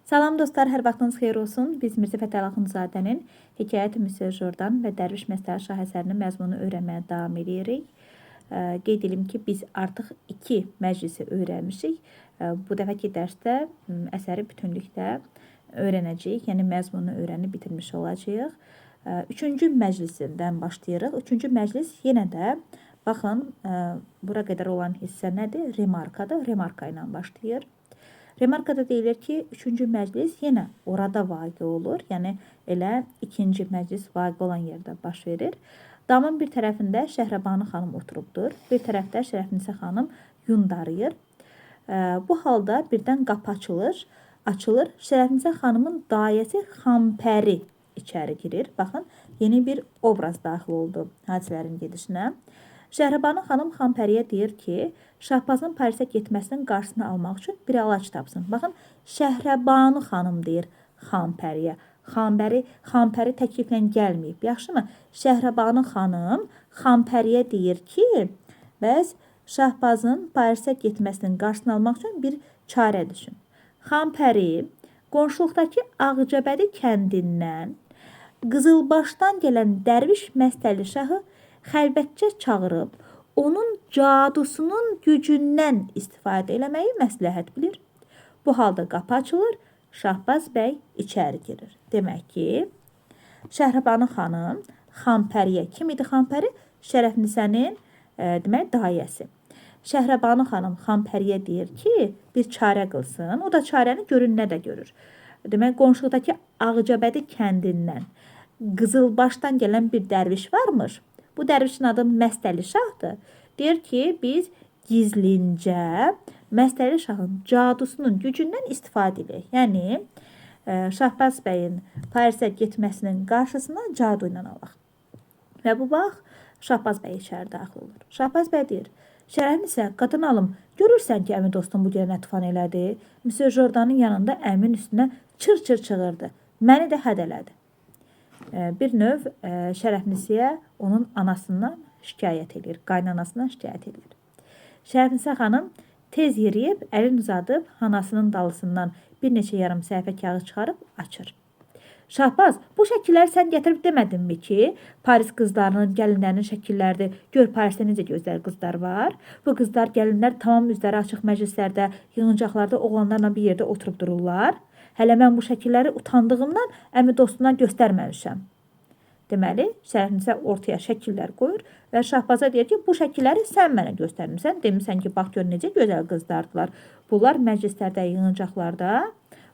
Salam dostlar, hər vaxtınız xeyir olsun. Biz Mirzə Fətəli Axundzadənin Hekayət Müsyo Jordan və Dərviş Məstəri Şah əsərinin məzmununu öyrənməyə davam edirik. Qeyd edim ki, biz artıq 2 məclisi öyrənmişik. Bu dəfəki dərsdə əsəri bütünlükdə öyrənəcəyik, yəni məzmununu öyrənib bitirmiş olacağıq. 3-cü məclisindən başlayırıq. 3-cü məclis yenə də, baxın, bura qədər olan hissə nədir? Remarkadır. Remarka ilə başlayır. Remarkada deyilir ki, 3-cü məclis yenə orada vaqe olur. Yəni, elə 2-ci məclis vaqe olan yerdə baş verir. Damın bir tərəfində Şəhrəbanu xanım oturubdur. Bir tərəfdə Şərəfnisə xanım yun darıyır. Bu halda birdən qapı açılır. Şərəfnisə xanımın dayəsi Xampəri içəri girir. Baxın, yeni bir obraz daxil oldu hadisələrin gedişinə. Şəhrəbanu xanım Xampəriyə deyir ki, Şahbazın Parisə getməsinin qarşısını almaq üçün bir əlac tapsın. Baxın, Şəhrəbanu xanım deyir Xampəriyə. Xampəri təkliflə gəlməyib. Yaxşımı? Şəhrəbanu xanım Xampəriyə deyir ki, bəs Şahbazın Parisə getməsinin qarşısını almaq üçün bir çarə düşün. Xampəri qonşuluqdakı Ağcabədi kəndindən Qızılbaşdan gələn Dərviş Məstəli Şahı xəlvətcə çağırıb, onun cadusunun gücündən istifadə eləməyi məsləhət bilir. Bu halda qapı açılır, Şahbaz bəy içəri girir. Demək ki, Şəhrəbanu xanım Xampəriyə, kim idi Xampəri? Şərəfnisənin demək, dayəsi. Şəhrəbanu xanım Xampəriyə deyir ki, bir çarə qılsın. O da çarəni görün nə də görür. Demək, qonşuluqdakı Ağcabədi kəndindən Qızılbaşdan gələn bir dərviş varmış. Bu dərvişin adı Məstəli Şahdır. Deyir ki, biz gizlincə Məstəli Şahın cadusunun gücündən istifadə edirik. Yəni, Şahbaz bəyin Parisə getməsinin qarşısına cadu ilə alaq. Və bu vaxt Şahbaz bəy içəri daxil olur. Şahbaz bəy deyir, Şərəfnisə, qadın alım, görürsən ki, əmi dostum bu günə tufan elədi. Müsyo Jordanın yanında əmin üstünə çır-çır çığırdı. Məni də hədələdi. Bir növ Şərəfnisiyə onun anasından şikayət edir, qaynanasından şikayət edir. Şərəfnisə xanım tez yeriyib, əlini uzadıb, anasının dalısından bir neçə yarım səhifə kağız çıxarıb açır. Şahbaz, bu şəkilləri sən gətirib demədinmi ki, Paris qızlarının, gəlinlərinin şəkilləridir. Gör, Parisdə necə gözəl qızlar var. Bu qızlar, gəlinlər tamam üzləri açıq məclislərdə, yığıncaqlarda oğlanlarla bir yerdə oturub dururlar. Hələ mən bu şəkilləri utandığımdan əmi dostuna göstərməmişəm. Deməli, Şərəfnisə ortaya şəkillər qoyur və Şahbaza deyir ki, bu şəkilləri sən mənə göstərmirsən. Demirsən ki, bax gör necə gözəl qızlardılar. Bunlar məclislərdə, yığıncaqlarda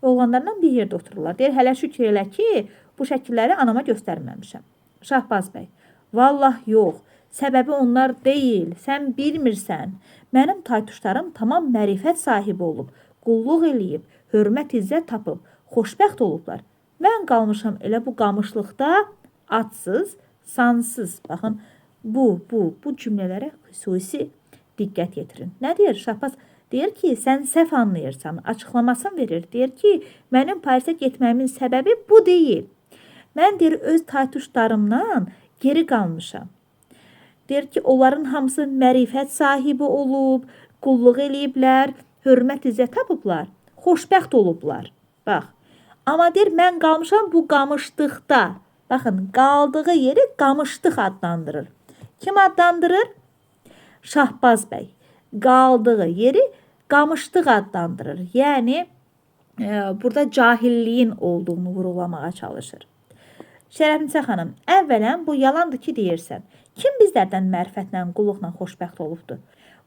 oğlanlarla bir yerdə otururlar. Deyir, hələ şükür elə ki, bu şəkilləri anama göstərməmişəm. Şahbaz bəy, vallah yox, səbəbi onlar deyil, sən bilmirsən. Mənim taytuşlarım tamam mərifət sahibi olub, qulluq eləyib, hörmət izzət tapıb, xoşbəxt olublar. Mən qalmışam elə bu qamışlıqda adsız, sansız. Baxın, bu cümlələrə xüsusi diqqət yetirin. Nə deyir? Şahbaz deyir ki, sən səhv anlayırsan, açıqlamasını verir. Deyir ki, mənim Parisə getməyimin səbəbi bu deyil. Mən deyir, öz taytuşlarımdan geri qalmışam. Deyir ki, onların hamısı mərifət sahibi olub, qulluq eləyiblər, hörmət izzət tapıblar, xoşbəxt olublar. Bax, amma deyir, mən qalmışam bu qamışlıqda. Baxın, qaldığı yeri qamışlıq adlandırır. Kim adlandırır? Şahbaz bəy. Qaldığı yeri qamışlıq adlandırır. Yəni, burada cahilliyin olduğunu vurulamağa çalışır. Şərəfnisə xanım, əvvələn bu yalandır ki, deyirsən. Kim bizlərdən mərifətlə, qulluqla xoşbəxt olubdur?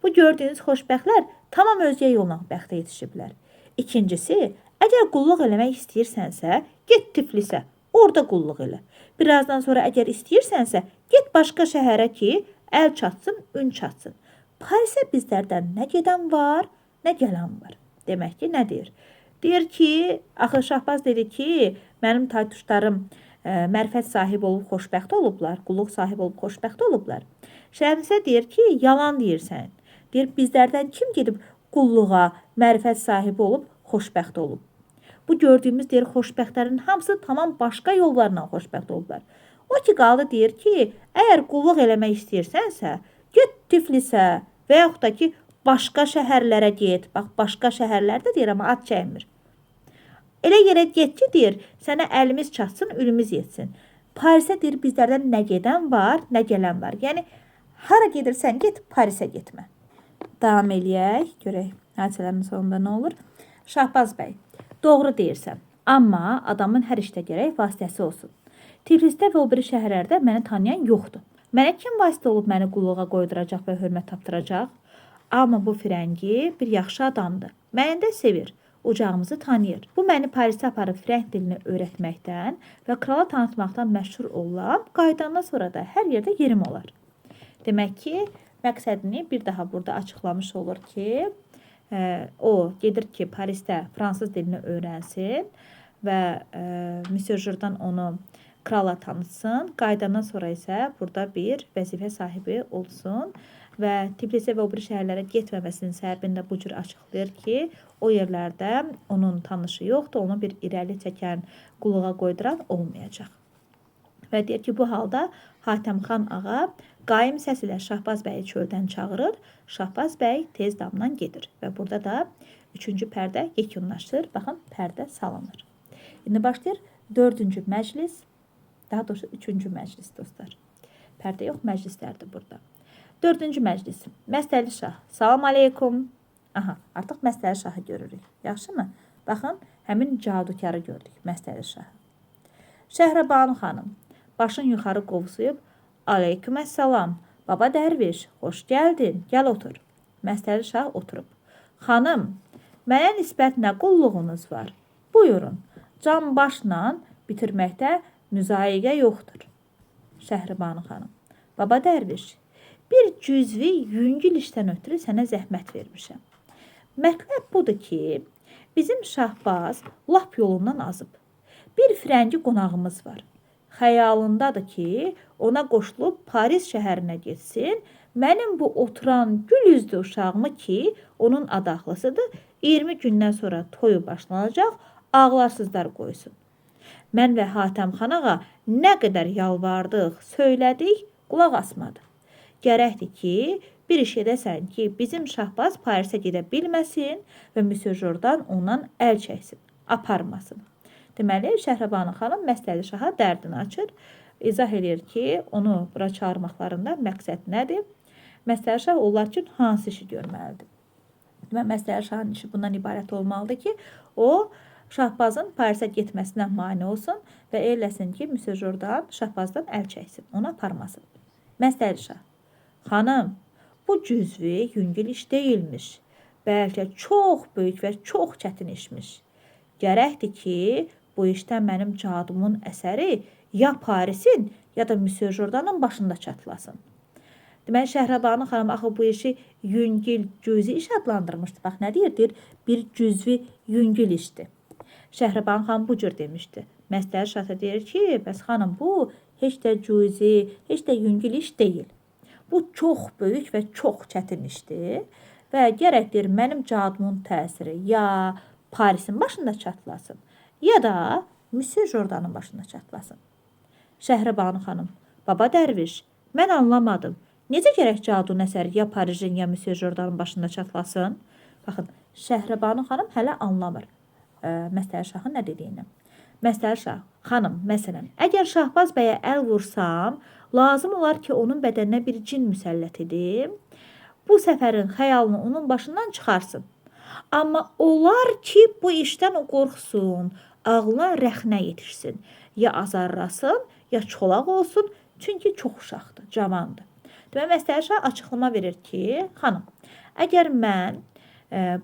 Bu gördüyünüz xoşbəxtlər tamam özgə yolla bəxtə yetişiblər. İkincisi, əgər qulluq eləmək istəyirsənsə, get Tiflisə, orada qulluq elə. Birazdan sonra əgər istəyirsənsə, get başqa şəhərə ki, əl çatsın, ün çatsın. Parisə bizlərdən nə gedən var, nə gələn var. Demək ki, nə deyir? Deyir ki, axı Şahbaz dedi ki, mənim taytuşlarım mərifət sahibi olub, xoşbəxt olublar, qulluq sahibi olub, xoşbəxt olublar. Şərəfnisə deyir ki, yalan deyirsən. Deyir, bizlərdən kim gedib qulluğa, mərifət sahibi olub, xoşbəxt olub. Bu gördüyümüz deyir, xoşbəxtlərin hamısı tamam başqa yollarla xoşbəxt olublar. O ki, qaldı deyir ki, əgər qulluq eləmək istəyirsənsə, get Tiflisə və yaxud da ki, başqa şəhərlərə get. Bax, başqa şəhərlərdə deyir, amma ad çəkmir. Elə yerə get ki, deyir, sənə əlimiz çatsın, ürümüz yetsin. Parisə deyir, bizlərdən nə gedən var, nə gələn var. Yəni, hara gedirsən get, Parisə getmə. Davam eləyək, görək hadisələrin sonunda nə olur. Şahbaz bəy, doğru deyirsən, amma adamın hər işdə gərək vasitəsi olsun. Tiflisdə və o biri şəhərlərdə məni tanıyan yoxdur. Mənə kim vasitə olub məni qulluğa qoyduracaq və hörmət tapdıracaq? Amma bu firəngi bir yaxşı adamdır. Məni də sevir, ocağımızı tanıyır. Bu məni Parisə aparıb firəng dilini öyrətməkdən və krala tanıtmaqdan məşhur olam, qayıdandan sonra da hər yerdə yerim olar. Demək ki, məqsədini bir daha burada açıqlamış olur ki, o gedir ki, Parisdə fransız dilini öyrənsin və Monsieur Jourdan onu krala tanıtsın. Qayıdandan sonra isə burada bir vəzifə sahibi olsun və Tiflisə və o biri şəhərlərə getməməsinin səbəbini də bu cür açıqlayır ki, o yerlərdə onun tanışı yoxdur, onu bir irəli çəkən, qulluğa qoyduran olmayacaq. Və deyir ki, bu halda Hatəmxan ağa qaim səs ilə Şahbaz bəyi çöldən çağırır, Şahbaz bəy tez damdan gedir və burada da 3-cü pərdə yekunlaşır, baxın, pərdə salınır. İndi başlayır 4-cü məclis, daha doğrusu 3-cü məclis dostlar. Pərdə yox, məclislərdir burada. 4-cü məclis. Məstəli şah. Salam aleykum. Aha, artıq Məstəli şahı görürük. Yaxşımı? Baxın, həmin cadukarı gördük. Məstəli şahı. Şəhrəbanu xanım. Başın yuxarı qovsuyub. Aleyküm əssalam. Baba dərviş, xoş gəldin. Gəl otur. Məstəli şah oturub. Xanım, mənə nisbət nə qulluğunuz var? Buyurun. Can başla bitirməkdə müzayiqə yoxdur. Şəhrəbanu xanım. Baba dərviş, bir cüzvi yüngül işdən ötürü sənə zəhmət vermişəm. Mətləb budur ki, bizim Şahbaz lap yolundan azıb. Bir firəngi qonağımız var. Xəyalındadır ki, ona qoşulub Paris şəhərinə getsin, mənim bu oturan gül üzlü uşağımı ki, onun adaxlısıdır, 20 gündən sonra toyu başlanacaq, ağlarsızlar qoysun. Mən və Hatəmxan ağa nə qədər yalvardıq, söylədik, qulaq asmadı. Gərəkdir ki, bir iş edəsən ki, bizim Şahbaz Parisə gedə bilməsin və Monsieur Jourdan ondan əl çəksin, aparmasın. Deməli, Şəhrəbanu xanım Məstəli şaha dərdini açır, izah edir ki, onu bura çağırmaqlarında məqsəd nədir? Məstəli şah onlar üçün hansı işi görməlidir? Və Məstəli şahın işi bundan ibarət olmalıdır ki, o Şahbazın Parisə getməsinə mane olsun və eləsin ki, Monsieur Jourdan Şahbazdan əl çəksin, onu aparmasın. Məstəli şah. Xanım, bu cüzvi yüngül iş deyilmiş. Bəlkə çox böyük və çox çətin işmiş. Gərəkdir ki, bu işdə mənim cadumun əsəri ya Parisin, ya da Monsieur Jourdanın başında çatlasın. Deməli, Şəhrəbanu xanım axı bu işi yüngül, cüzi iş adlandırmışdı. Bax, nə deyir? Bir cüzvi yüngül işdir. Şəhrəbanu xanım bu cür demişdi. Məstəli şah deyir ki, bəs xanım, bu heç də cüzi, heç də yüngül iş deyil. Bu çox böyük və çox çətin işdir və gərəkdir mənim cadumun təsiri ya Parisin başında çatlasın, ya da Monsieur Jourdanın başında çatlasın. Şəhrəbanu xanım, baba dərviş, mən anlamadım. Necə gərək cadunun əsəri ya Parisin, ya Monsieur Jourdanın başında çatlasın? Baxın, Şəhrəbanu xanım hələ anlamır Məstəli şahın nə dediyini. Məstəli şah, xanım, məsələn, əgər Şahbaz bəyə əl vursam, lazım olar ki, onun bədəninə bir cin müsəllət edim. Bu səfərin xəyalını onun başından çıxarsın. Amma olar ki, bu işdən o qorxsun, ağlına rəxnə yetişsin. Ya azarlasın, ya çolaq olsun, çünki çox uşaqdır, cavandır. Deməli, Məstəli şah açıqlama verir ki, xanım, əgər mən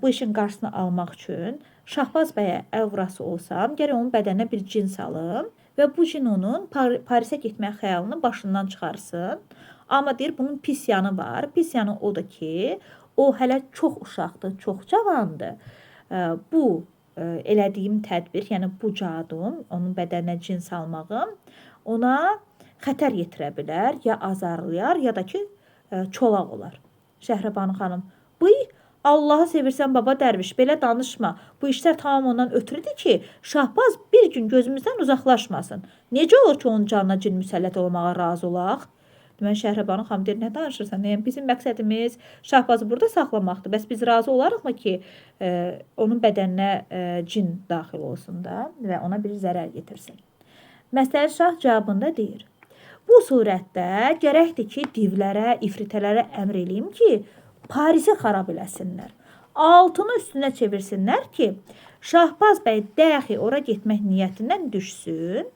bu işin qarşısını almaq üçün Şahbaz bəyə əl vurası olsam, gərək onun bədəninə bir cin salım və bu cin onun Parisə getmək xəyalını başından çıxarsın. Amma deyir, bunun pis yanı var. Pis yanı odur ki, o hələ çox uşaqdır, çox cavandır. Bu elədiyim tədbir, yəni bu cadum, onun bədəninə cin salmağım ona xətər yetirə bilər, ya azarlayar, ya da ki, çolaq olar. Şəhrəbanu xanım, Allahı sevirsən baba dərviş, belə danışma. Bu işlər tamam ondan ötürüdür ki, Şahbaz bir gün gözümüzdən uzaqlaşmasın. Necə olur ki, onun canına cin müsəllət olmağa razı olaq? Deməli Şəhrəbanu xanım deyir, nə danışırsan? Yəni bizim məqsədimiz Şahbazı burada saxlamaqdır. Bəs biz razı olarıqmı ki, onun bədəninə cin daxil olsun da və ona bir zərər yetirsin? Məsləhət şah cavabında deyir: bu surətdə gərəkdir ki, divlərə, ifritələrə əmr eləyim ki, Parisi xarab eləsinlər. Altını üstünə çevirsinlər ki, Şahbaz bəy dəxi ora getmək niyyətindən düşsün.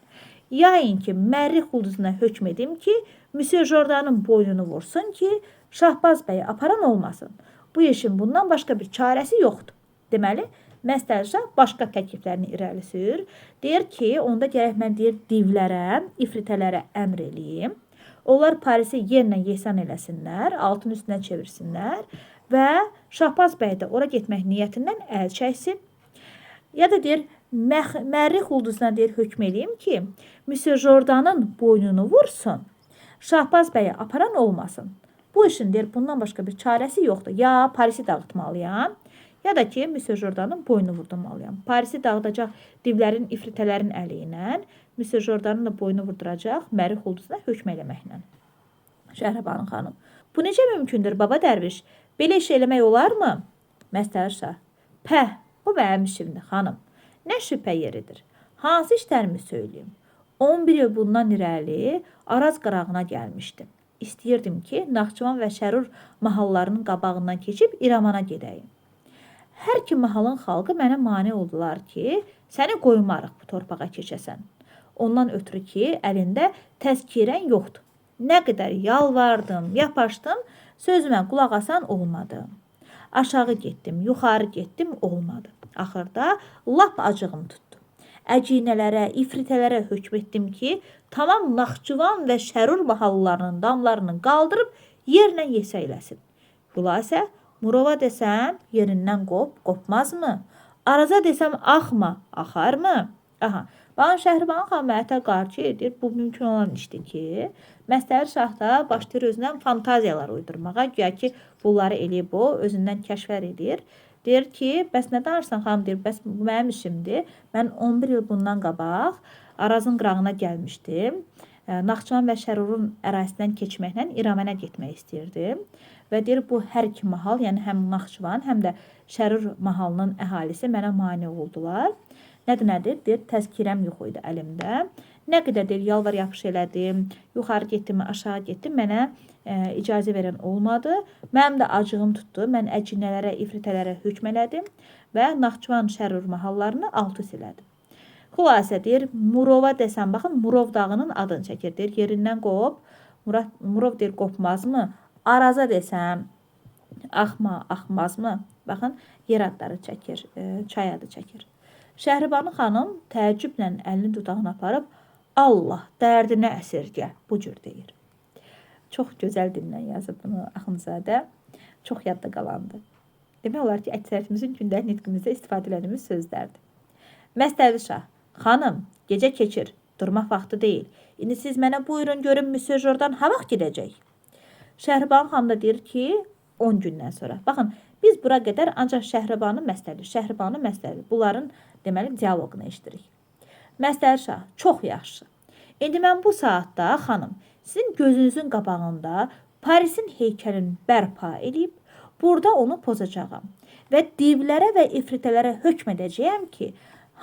Yayın ki, Mərrix ulduzuna hökm edim ki, Müsyo Jordanın boynunu vursun ki, Şahbaz bəyi aparan olmasın. Bu işin bundan başqa bir çarəsi yoxdur. Deməli, Məstər Şah başqa təkliflərini irəli sürür. Deyir ki, onda gərək mən deyir divlərə, ifritələrə əmr eləyim. Onlar Parisi yerlə yesan eləsinlər, altın üstünə çevirsinlər və Şahbaz bəy də ora getmək niyyətindən əl çəksin. Ya da deyir, Mərrix ulduzuna deyir, hökm eləyim ki, Müsyo Jordanın boynunu vursun, Şahbaz bəyi aparan olmasın. Bu işin deyir, bundan başqa bir çarəsi yoxdur. Ya Parisi dağıtmalıyam, ya da ki, Müsyo Jordanın boynunu vurdurmalıyam. Parisi dağıdacaq divlərin, ifritələrin əli ilə, Müsyo Jordanın da boynu vurduracaq Mərrix ulduzuna hökm eləməklə. Şəhrəbanu xanım: bu necə mümkündür, baba dərviş? Belə iş eləmək olarmı? Məstər Şah: pəh, bu mənim işimdir, xanım. Nə şübhə yeridir. Hansı işlərimi söyləyim? 11 il bundan irəli Araz qırağına gəlmişdim. İstəyirdim ki, Naxçıvan və Şərur mahallarının qabağından keçib İrəvana gedəyim. Hər iki mahalın xalqı mənə mane oldular ki, səni qoymarıq bu torpağa keçəsən. Ondan ötürü ki, əlində təzkirən yoxdur. Nə qədər yalvardım, yapaşdım, sözümə qulaq asan olmadı. Aşağı getdim, yuxarı getdim, olmadı. Axırda lap acığım tutdu. Əcinələrə, ifritələrə hökm etdim ki, tamam Naxçıvan və Şərur mahallarının damlarını qaldırıb yerlə yesə eləsin. Xülasə, Murova desəm yerindən qopmazmı? Araza desəm axma, axarmı? Aha, Baxın, Şəhrəbanu xanım ətə qarşı edir. Bu mümkün olan işdir ki, Məstər Şah da başlayır özündən fantaziyalar uydurmağa. Güya ki, bunları eləyib o, özündən kəşfər edir. Deyir ki, bəs nə danırsan xanım, deyir, bəs bu mənim işimdir. Mən 11 il bundan qabaq Arazın qırağına gəlmişdim. Naxçıvan və Şərurun ərazisindən keçməklə İrəvana getmək istəyirdim. Və deyir, bu hər iki mahal, yəni həm Naxçıvan, həm də Şərur mahalının əhalisi mənə mane oldular. Nədir? Deyir, təzkirəm yox idi əlimdə. Nə qədər deyir, yalvar yapış elədim, yuxarı getdim, aşağı getdim, mənə icazə verən olmadı. Mənim də acığım tutdu, mən əcinələrə, ifritələrə hökm elədim və Naxçıvan Şərur mahallarını alt üst elədim. Xülasə deyir, Murova desəm, baxın, Murov dağının adını çəkir, deyir, yerindən qop, Murov deyir, qopmazmı? Araza desəm, axmazmı? Baxın, yer adları çəkir, çay adı çəkir. Şəhrəbanu xanım təəccüblə əlini dudağına aparıb, Allah dərdinə əsirgə, bu cür deyir. Çox gözəl dillə yazıb bunu Axundzadə, çox yadda qalandı. Demək olar ki, əksəriyyətimizin gündəlik nitqimizdə istifadə edilmiş sözlərdir. Məstəvi Şah: xanım, gecə keçir, durmaq vaxtı deyil. İndi siz mənə buyurun görün, Müsyo Jordan ha vaxt gedəcək? Şəhrəbanu xanım da deyir ki, 10 gündən sonra. Baxın, biz bura qədər ancaq Şəhrəbanu məsələdir. Bunların deməli dialoqunu eşidirik. Məstər Şah: çox yaxşı. İndi mən bu saatda, xanım, sizin gözünüzün qabağında Parisin heykəlini bərpa edib, burada onu pozacağam və divlərə və ifritələrə hökm edəcəyəm ki,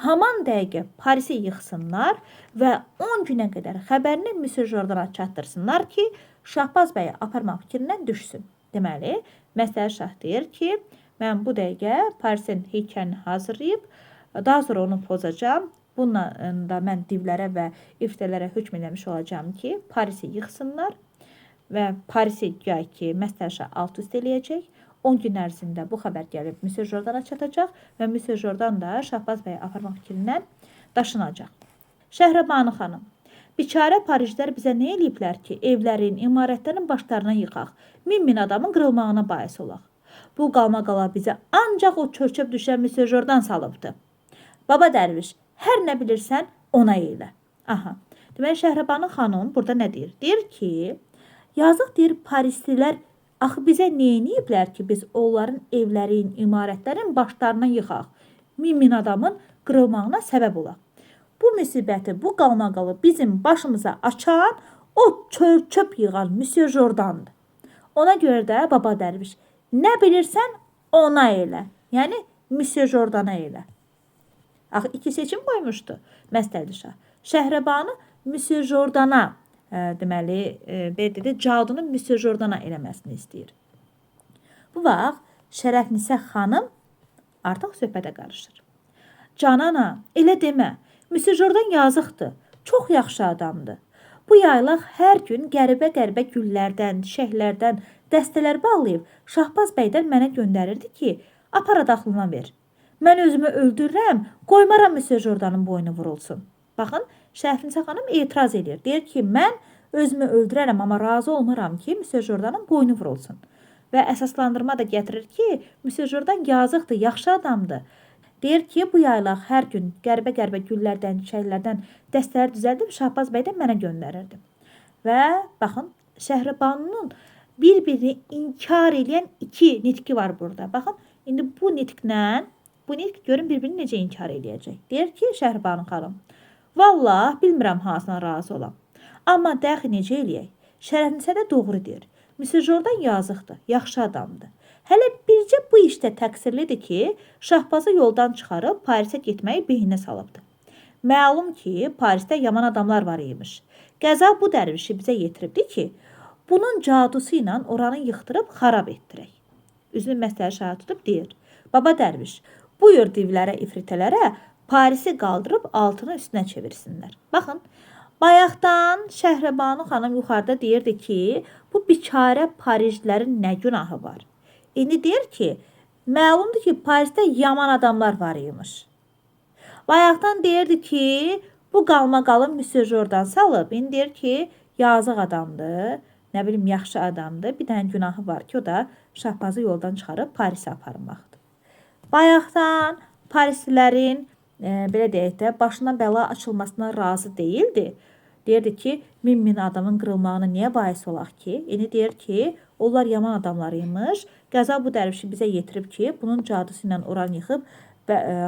haman dəqiqə Parisi yıxsınlar və 10 günə qədər xəbərini Müsyo Jordana çatdırsınlar ki, Şahbaz bəyi aparmaq fikrindən düşsün. Deməli, Məstər Şah deyir ki, mən bu dəqiqə Parisin heykəlini hazırlayıb, daha sonra onu pozacağam. Bununla da mən divlərə və ifritələrə hökm eləmiş olacağım ki, Parisi yıxsınlar və Parisi güya ki, Məstər Şah alt üst eləyəcək. 10 gün ərzində bu xəbər gəlib Müsyo Jordana çatacaq və Müsyo Jordan da Şahbaz bəyi aparmaq fikrindən daşınacaq. Şəhrəbanu xanım: biçarə Parijlər bizə nə eləyiblər ki, evlərin, imarətlərin başlarına yıxaq, min adamın qırılmağına bais olaq. Bu qalma-qala bizə ancaq o çörçöp düşən Müsyo Jordan salıbdı. Baba dərviş, hər nə bilirsən, ona eylə. Aha, deməli Şəhrəbanu xanım burada nə deyir? Deyir ki, yazıq deyir, Parislilər axı bizə neyiniyiblər ki, biz onların evlərin, imarətlərin başlarına yıxaq, min adamın qırılmağına səbəb olaq. Bu müsibəti, bu qalmaqalı bizim başımıza açan O çöp yığan Monsieur Jordandır. Ona görə də baba dərviş, nə bilirsən ona elə. Yəni Monsieur Jordana elə. Axı iki seçim qoymuşdu Məstəli Şah. Şəhrəbanı Monsieur Jordana deməli belə dedi, cadunu Monsieur Jordana eləməsini istəyir. Bu vaxt Şərəfnisə xanım artıq söhbətə qarışır. Canana, elə demə. Monsieur Jordan yazıqdır. Çox yaxşı adamdır. Bu yaylaq hər gün qəribə güllərdən, çiçəklərdən dəstələr bağlayıb Şahbaz bəydən mənə göndərirdi ki, apar adaxlına ver. Mən özümü öldürürəm, qoymaram Monsieur Jordanın boynu vurulsun. Baxın, Şərəfnisə xanım etiraz edir. Deyir ki, mən özümü öldürərəm, amma razı olmuram ki, Monsieur Jordanın boynu vurulsun. Və əsaslandırma da gətirir ki, Monsieur Jordan yazıqdır, yaxşı adamdır. Deyir ki, bu yaylaq hər gün qəribə güllərdən, çiçəklərdən dəstələr düzəldib Şahbaz bəydən mənə göndərirdi. Və baxın, Şəhribanının bir-birini inkar edən iki nitqi var burada. Baxın, indi bu nitq görün bir-birini necə inkar eləyəcək. Deyir ki, Şəhribanın xanım, vallah bilmirəm hansına razı olam. Amma dəxi necə eləyək? Şərəfnisə də doğru deyir. Monsieur Jordan yazıqdır, yaxşı adamdır. Hələ bircə bu işdə təqsirlidir ki, Şahbazı yoldan çıxarıb Parisə getməyi behinə salıbdır. Məlum ki, Parisdə yaman adamlar var imiş. Qəza bu dərvişi bizə yetiribdi ki, bunun cadusu ilə oranı yıxdırıb xarab etdirək. Üzünü Məstəli Şaha tutub deyir, baba dərviş, buyur divlərə, ifritələrə Parisi qaldırıb altını üstünə çevirsinlər. Baxın, bayaqdan Şəhrəbanu xanım yuxarıda deyirdi ki, bu biçarə Parislilərin nə günahı var? İndi deyir ki, məlumdur ki, Parisdə yaman adamlar var imiş. Bayaqdan deyirdi ki, bu qalmaqalın Monsieur Jordan salıb. İndi deyir ki, yazıq adamdır, nə bilim, yaxşı adamdır. Bir dənə günahı var ki, o da Şahbazı yoldan çıxarıb Parisə aparmaqdır. Bayaqdan Parislilərin, belə deyək də, başına bəla açılmasına razı deyildi. Deyirdi ki, min adamın qırılmağına niyə bahis olaq ki? İndi deyir ki, onlar yaman adamlarıymış. Qəza bu dərvişi bizə yetirib ki, bunun cadusu ilə oran yıxıb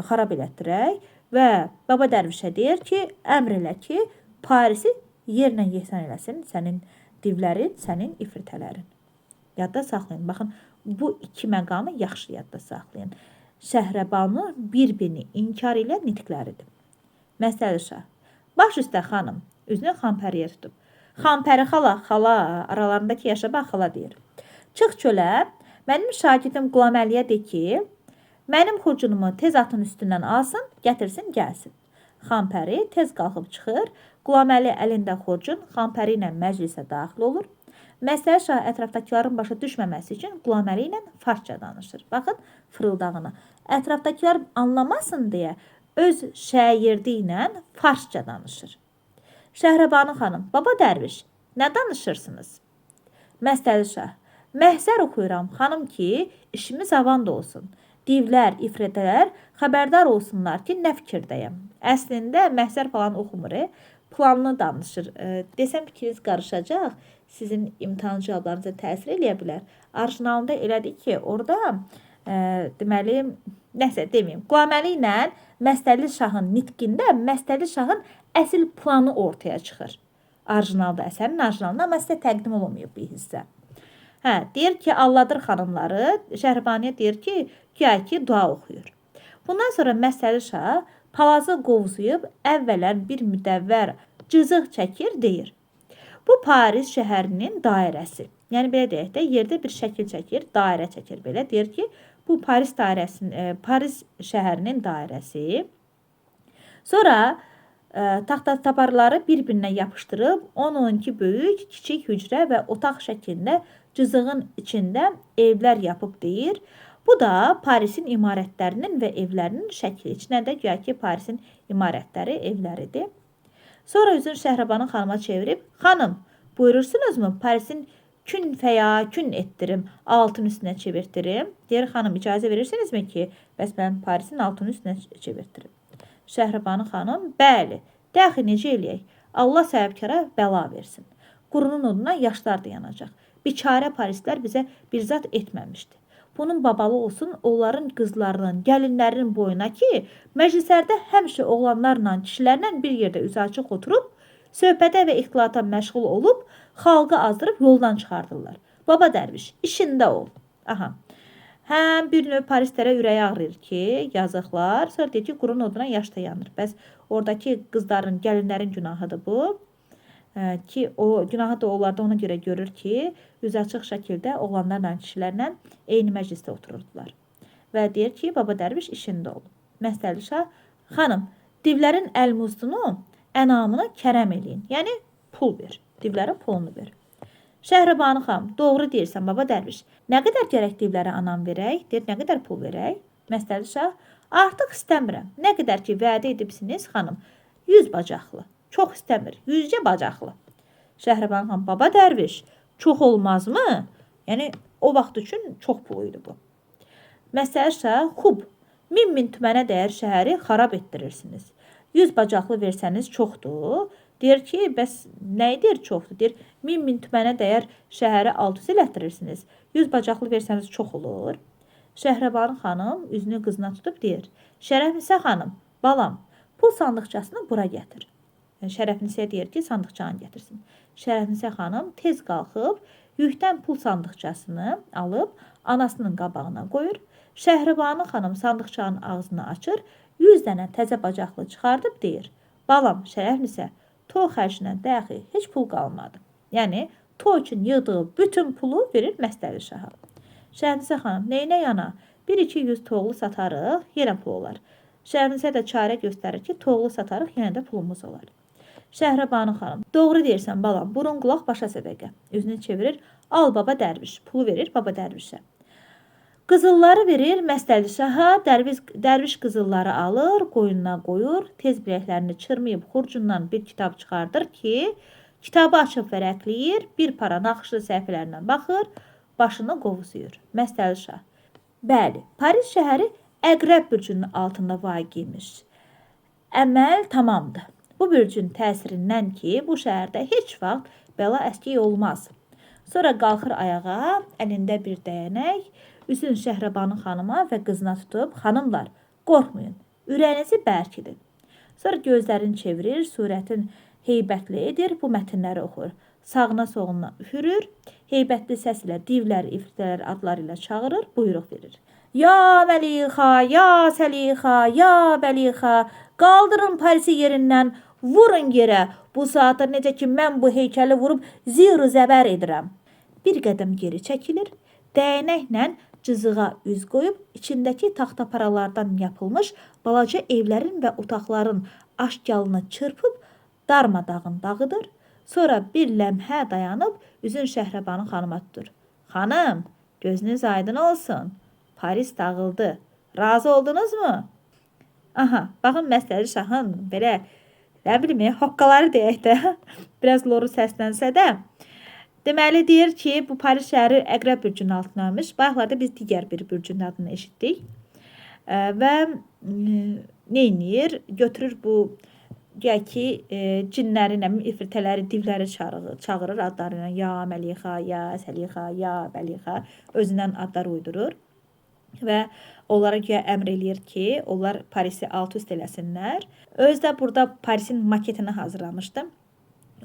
xarab elətdirək. Və baba dərvişə deyir ki, əmr elə ki, Parisi yerlə yeksan eləsin sənin divlərin, sənin ifritələrin. Yadda saxlayın. Baxın, bu iki məqamı yaxşı yadda saxlayın. Şəhrəbanı bir-birini inkar edən nitqləridir. Məstəli Şah, baş üstə xanım, üzünü Xampəriyə tutub. Xampəri xala, aralarındakı yaşa bax xala deyir. Çıx çölə, mənim şagirdim Qulaməliyə de ki, mənim xurcunumu tez atın üstündən alsın, gətirsin, gəlsin. Xampəri tez qalxıb çıxır, Qulaməli əlində xurcun Xampəri ilə məclisə daxil olur. Məstəli Şah ətrafdakıların başa düşməməsi üçün Qulaməli ilə farsça danışır. Baxın, fırıldağına. Ətrafdakılar anlamasın deyə öz şairdi ilə farsça danışır. Şəhrəbanu xanım, baba dərviş, nə danışırsınız? Məstəli Şah, məhzər oxuyuram xanım ki, işimiz avand olsun. Divlər, ifritələr xəbərdar olsunlar ki, nə fikirdəyəm. Əslində, məhzər falan oxumur, planını danışır. Desəm fikriniz qarışacaq, sizin imtahan cavablarınıza təsir eləyə bilər. Orijinalında elədir ki, orada deməli, nəsə deməyim, Qulaməli ilə Məstəli Şahın nitqində Məstəli Şahın əsl planı ortaya çıxır. Orijinalda, əsərin orijinalında, amma sizə təqdim olunmayıb bir hissə. Deyir ki, alladır xanımları, Şəhribaniyə deyir ki, güya ki, dua oxuyur. Bundan sonra Məstəli Şah palazı qovzuyub əvvələn bir müdəvvər cızıq çəkir, deyir. Bu Paris şəhərinin dairəsi. Yəni, belə deyək də, yerdə bir şəkil çəkir, dairə çəkir belə. Deyir ki, bu Paris şəhərinin dairəsi. Sonra taxta-taparları bir-birinə yapışdırıb 10-12 böyük, kiçik hücrə və otaq şəklində cızığın içində evlər yapıb deyir. Bu da Parisin imarətlərinin və evlərinin şəkli. İçinə də güya ki, Parisin imarətləri, evləridir. Sonra üzün Şəhrəbanı xanıma çevirib, xanım, buyurursunuzmu Parisin kün fəya kün etdirim, altın üstünə çevirtirim. Deyir, xanım, icazə verirsinizmi ki, bəs mən Parisin altın üstünə çevirtirim. Şəhrəbanı xanım, bəli, dəxi necə eləyək? Allah səhəbkara bəla versin. Qurunun oduna yaşlar da yanacaq. Biçarə Parislər bizə bir zat etməmişdi. Bunun babalı olsun onların qızlarının, gəlinlərinin boyuna ki, məclislərdə həmişə oğlanlarla, kişilərlə bir yerdə üzü açıq oturub, söhbətə və ixtilata məşğul olub, xalqı azdırıb yoldan çıxardırlar. Baba dərviş, işində ol. Aha. Həm bir növ Parislərə ürəyi ağrıyır ki, yazıqlar. Sonra deyir ki, qurun oduna yaş da yanır. Bəs oradakı qızların, gəlinlərin günahıdır bu. Ki o günahı da onlarda ona görə görür ki, üzü açıq şəkildə oğlanlarla, kişilərlə eyni məclisdə otururdular. Və deyir ki, baba dərviş işində olub. Məstəli Şah, xanım, divlərin əlmuzunu, ənamını kərəm eləyin. Yəni, pul ver. Divlərə pulunu ver. Şəhrəbanı xanım, doğru deyirsən, baba dərviş. Nə qədər gərək divlərə anam verək? Deyir, nə qədər pul verək? Məstəli Şah, artıq istəmirəm. Nə qədər ki, vədə edibsiniz, xanım, 100 bacaqlı. Çox istəmir, 100cə bacaqlı. Şəhrəbanı xanım, baba dərviş, çox olmazmı? Yəni, o vaxt üçün çox pul idi bu. Məstəli Şah, xub, 1000 tümənə dəyər şəhəri xarab etdirirsiniz. 100 bacaqlı versəniz çoxdur. Deyir ki, bəs nə edir çoxdur? Deyir, 1000 tümənə dəyər şəhəri 600 elətdirirsiniz. 100 bacaqlı versəniz çox olur. Şəhrəbanı xanım üzünü qızına tutub deyir, Şərəfnisə xanım, balam, pul sandıqçasını bura gətir. Şərəfnisə deyir ki, sandıqçanı gətirsin. Şərəfnisə xanım tez qalxıb, yükdən pul sandıqçasını alıb, anasının qabağına qoyur. Şəhrəbanı xanım sandıqçanın ağzını açır, 100 dənə təzə bacaqlı çıxardıb deyir, balam, Şərəfnisə, toy xərcinə dəxi heç pul qalmadı. Yəni, toy üçün yığdığı bütün pulu verir Məstəli Şaha. Şərəfnisə xanım, neynə yana? 1-200 toğlu satarıq, yenə pul olar. Şərəfnisə də çarə göstərir ki, toğlu satarıq, yenə də pulumuz olar. Şəhrəbanı xanım, doğru deyirsən balam, burun qulaq başa sədəqə. Üzünü çevirir, al baba dərviş, pulu verir baba dərvişə. Qızılları verir Məstəli Şaha, dərviş qızılları alır, qoyununa qoyur, tez biləklərini çırmayıb xurcundan bir kitab çıxardır ki, kitabı açıb vərəqləyir, bir para naxışlı səhifələrindən baxır, başını qovuzuyur. Məstəli Şah, bəli, Paris şəhəri Əqrəb bürcünün altında vaqiymiş. Əməl tamamdır. Bu bürcün təsirindən ki, bu şəhərdə heç vaxt bəla əskik olmaz. Sonra qalxır ayağa, əlində bir dəyənək, üzün Şəhrəbanı xanıma və qızına tutub, xanımlar, qorxmayın, ürəyinizi bərkidin. Sonra gözlərini çevirir, surətin heybətli edir, bu mətinləri oxur. Sağına soluna üfürür, heybətli səs ilə divlər, ifritələr adları ilə çağırır, buyruq verir. Ya Məlixa, ya Səlixa, ya Bəlixa, qaldırın Parisi yerindən, vurun yerə. Bu saatda necə ki mən bu heykəli vurub zir-i zəbər edirəm. Bir qədəm geri çəkilir, dəyənəklə cızığa üz qoyub, içindəki taxtaparalardan yapılmış balaca evlərin və otaqların aşkalını çırpıb darmadağın dağıdır. Sonra bir ləmhə dayanıb, üzün Şəhrəbanı xanıma tutur. Xanım, gözünüz aydın olsun. Paris dağıldı. Razı oldunuzmu? Aha, baxın Məstəli Şahın belə, nə bilim, hoqqaları deyək də, biraz loru səslənsə də, deməli deyir ki, bu Paris şəhəri Əqrəb bürcünün altına almış. Bayaqlarda biz digər bir bürcünün adını eşitdik. Və neynir? Götürür bu, gəl ki, cinləri, ifritələri, divləri çağırır adlarıyla. Ya Məlixa, ya Səlixa, ya Bəlixa. Özündən adlar uydurur. Və onlara güya əmr eləyir ki, onlar Parisi alt-üst eləsinlər. Öz də burada Parisin maketini hazırlamışdı.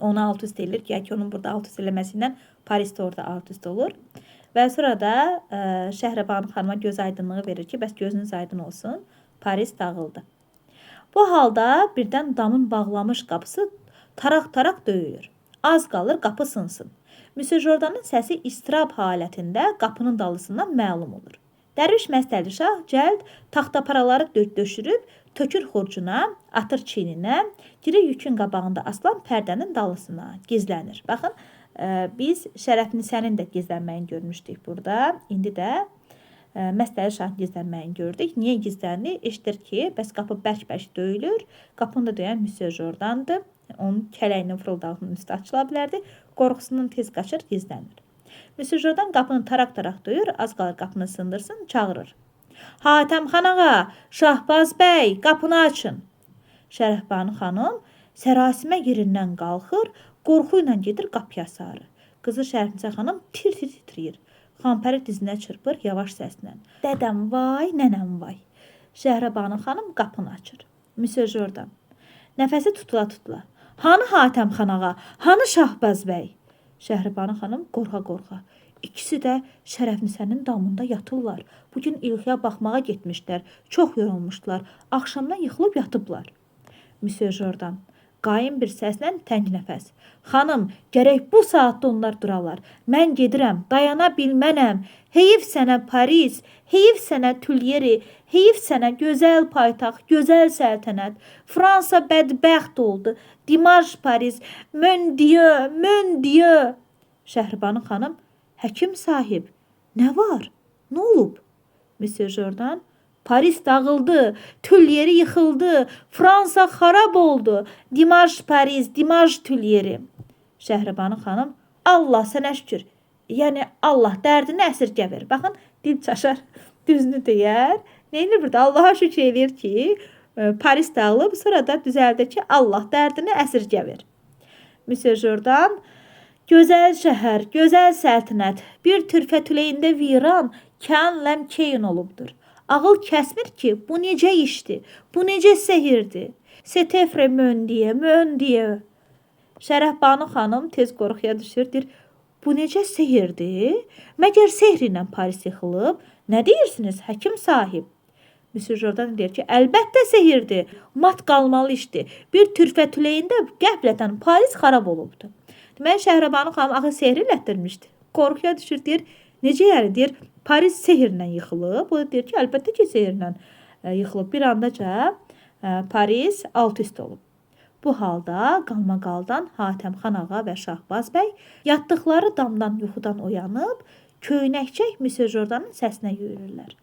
Onu alt-üst eləyir ki, onun burada alt-üst eləməsindən Paris də orada alt-üst olur. Və sonra da Şəhrəbanı xanıma göz aydınlığı verir ki, bəs gözünüz aydın olsun, Paris dağıldı. Bu halda birdən damın bağlamış qapısı taraq-taraq döyülür. Az qalır qapı sınsın. Müsyo Jordanın səsi istirab halətində qapının dalısından məlum olur. Dərviş Məstəli Şah cəld taxtaparaları döşürüb, tökür xurcuna, atır çiyninə, girir yükün qabağında asılan pərdənin dalısına, gizlənir. Baxın, biz Şərəfnisənin də gizlənməyini görmüşdük burada. İndi də Məstəli Şahın gizlənməyini gördük. Niyə gizlənir? Eşidir ki, bəs qapı bərk-bərk döyülür. Qapını da döyən Müsyo Jordandır. Onun kələyinin fırıldağının üstü açıla bilərdi. Qorxusundan tez qaçır, gizlənir. Müsyo Jordan qapını taraq-taraq döyür, az qalır qapını sındırsın, çağırır. Hatəmxan ağa, Şahbaz bəy, qapını açın. Şərəfbanı xanım sərasimə yerindən qalxır, qorxu ilə gedir qapıya sarı. Qızı Şərəfnisə xanım tir-tir titrəyir. Xanpəri dizinə çırpır yavaş səslə. Dədəm vay, nənəm vay. Şəhrəbanı xanım qapını açır. Müsyo Jordan, nəfəsi tutula-tutula. Hanı Hatəmxan ağa, hanı Şahbaz bəy? Şəhribanu xanım qorxa-qorxa. İkisi də Şərəfnisənin damında yatırlar. Bugün İlxiyə baxmağa getmişlər. Çox yorulmuşdular. Axşamdan yıxılıb yatıblar. Müsyo Jordan qaim bir səslə təng nəfəs. Xanım, gərək bu saatda onlar duralar. Mən gedirəm, dayana bilmənəm. Heyif sənə Paris, heyif sənə Tülyeri, heyif sənə gözəl paytaxt, gözəl səltənət. Fransa bədbəxt oldu. Dimaş Paris, mon Dieu, mon Dieu. Şəhribanu xanım, həkim sahib, nə var? Nə olub? Müsyo Jordan, Paris dağıldı, Tülyeri yıxıldı, Fransa xarab oldu. Dimaş Paris, Dimaş Tülyeri. Şəhribanu xanım, Allah sənə şükür. Yəni Allah dərdini əsirgəmir. Baxın, dil çaşar, düzünü deyər. Neyinir burada? Allaha şükür edir ki, Paris dağılıb, sonra da düzəldir ki, Allah dərdini əsirgəmir. Müsyo Jordan, gözəl şəhər, gözəl səltənət, bir türfə tüleyində viran, kən keyin olubdur. Ağıl kəsmir ki, bu necə işdir, bu necə sehirdir. Setefre mön deyə. Şərəfbanu xanım tez qorxuya düşürdür. Bu necə sehirdir? Məgər sehr ilə Paris yıxılıb? Nə deyirsiniz, həkim sahib? Müsyo Jordan deyir ki, əlbəttə sehirdir. Mat qalmalı işdir. Bir türfə tüleyində qəflətən Paris xarab olubdur. Deməli, Şəhribanu xanım axı sehri ilətdirmişdi. Qorxuya düşür, deyir, necə yəni, deyir, Paris sehirlə yıxılıb. O da deyir ki, əlbəttə ki, sehirlə yıxılıb. Bir andaca Paris alt üst olub. Bu halda qalmaqaldan Hatəmxan ağa və Şahbaz bəy yatdıqları damdan yuxudan oyanıb, köynəkcək Müsyo Jordanın səsinə yürürlər.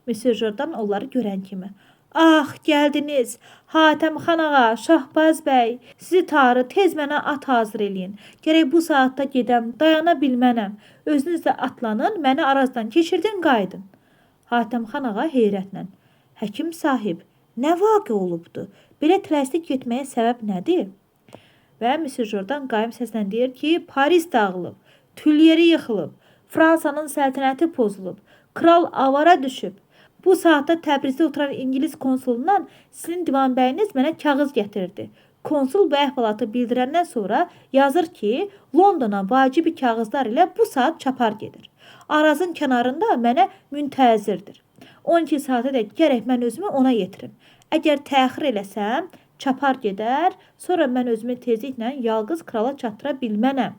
Müsyo Jordan onları görən kimi, ah, gəldiniz, Hatəmxan ağa, Şahbaz bəy, sizi tarı tez mənə at hazır eləyin. Gərək bu saatda gedəm, dayana bilmənəm. Özünüz də atlanın, məni arazdan keçirdin, qaydın. Hatəmxan ağa heyrətlə, həkim sahib, nə vaqe olubdu? Belə tələsdik getməyə səbəb nədir? Və Müsyo Jordan qaim səslə deyir ki, Paris dağılıb, Tülyeri yıxılıb, Fransanın səltənəti pozulub, kral avara düşüb. Bu saatda Təbrizdə oturan İngilis konsulundan sizin divan bəyiniz mənə kağız gətirdi. Konsul bu əhvalatı bildirəndən sonra yazır ki, Londona vacibi kağızlar ilə bu saat çapar gedir. Arazın kənarında mənə müntəzirdir. 12 saata dək gərək mən özümü ona yetirim. Əgər təxir eləsəm, çapar gedər, sonra mən özümü tezliklə yalqız krala çatdıra bilmənəm.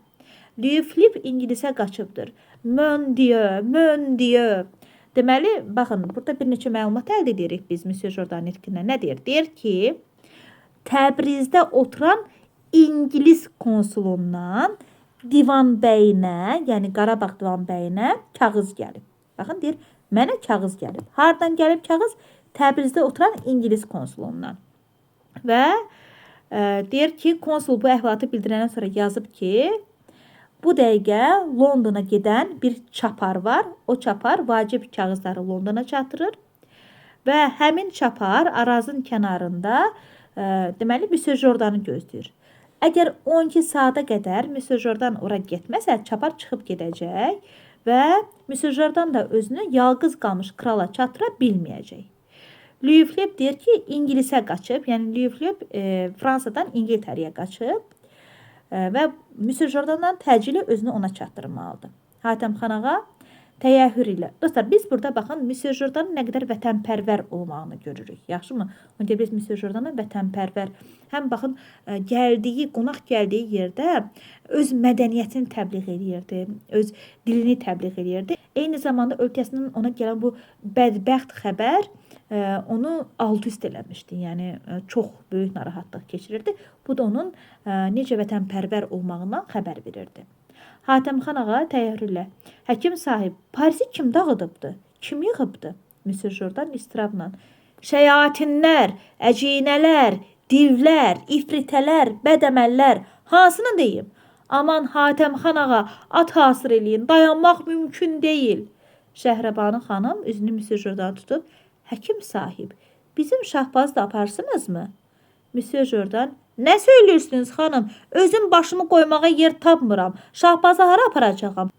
Louis Philippe İngilisə qaçıbdır. Mon Dieu. Deməli, baxın, burada bir neçə məlumat əldə edirik biz Müsyo Jordan nitqindən. Nə deyir? Deyir ki, Təbrizdə oturan İngilis konsulundan divan bəyinə, yəni Qarabağ divan bəyinə kağız gəlib. Baxın, deyir, mənə kağız gəlib. Hardan gəlib kağız? Təbrizdə oturan İngilis konsulundan. Və deyir ki, konsul bu əhvalatı bildirəndən sonra yazıb ki, bu dəqiqə Londona gedən bir çapar var. O çapar vacib kağızları Londona çatdırır. Və həmin çapar arazın kənarında deməli Müsyo Jordanı gözləyir. Əgər 12 saata qədər Müsyo Jordan ora getməsə, çapar çıxıb gedəcək və Müsyo Jordan da özünü yalqız qalmış krala çatdıra bilməyəcək. Louis Philippe deyir ki, İngilisə qaçıb, yəni Louis Philippe Fransadan İngiltərəyə qaçıb və Müsyo Jordandan təcili özünü ona çatdırmalıdır. Hatəmxan ağa təyəhhür ilə. Dostlar, biz burada baxın, Müsyo Jordanın nə qədər vətənpərvər olmağını görürük. Yaxşımı? Onda biz Müsyo Jordanın vətənpərvər, həm baxın, qonaq gəldiyi yerdə öz mədəniyyətini təbliğ edirdi, öz dilini təbliğ edirdi. Eyni zamanda ölkəsindən ona gələn bu bədbəxt xəbər onu alt üst eləmişdi. Yəni, çox böyük narahatlıq keçirirdi. Bu da onun necə vətənpərvər olmağından xəbər verirdi. Hatəmxan ağa təyyarürlə, həkim sahib, Parisi kim dağıdıbdı? Kim yığıbdı? Müsyo Jordan istirabla, şəyatinlər, əcinələr, divlər, ifritələr, bədəməllər, hansını deyim? Aman Hatəmxan ağa, at hasır eləyin, dayanmaq mümkün deyil. Şəhribanu xanım üzünü Müsyo Jordan tutub, həkim sahib, bizim Şahbazı da aparsınızmı? Müsyo Jordan, nə söylürsünüz xanım? Özüm başımı qoymağa yer tapmıram. Şahbazı hara aparacağam?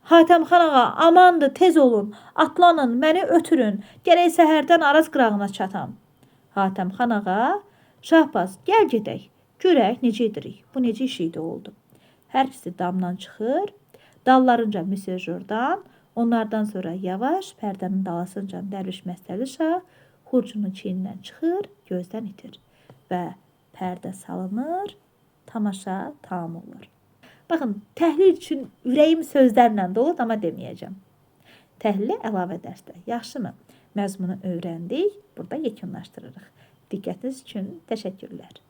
Hatəmxan ağa, amandır, tez olun. Atlanın, məni ötürün. Gərək səhərdən Araz qırağına çatam. Hatəmxan ağa, Şahbaz, gəl gedək. Görək necə edirik. Bu necə iş idi oldu. Hər ikisi damdan çıxır. Dallarınca Müsyo Jordan, onlardan sonra yavaş pərdənin dalasınca Dərviş Məstəli Şah xurcunun çiynindən çıxır, gözdən itir və pərdə salınır, tamaşa tamam olur. Baxın, təhlil üçün ürəyim sözlərlə doludur, amma deməyəcəm. Təhlili əlavə dərsdə. Yaxşımı? Məzmunu öyrəndik, burada yekunlaşdırırıq. Diqqətiniz üçün təşəkkürlər.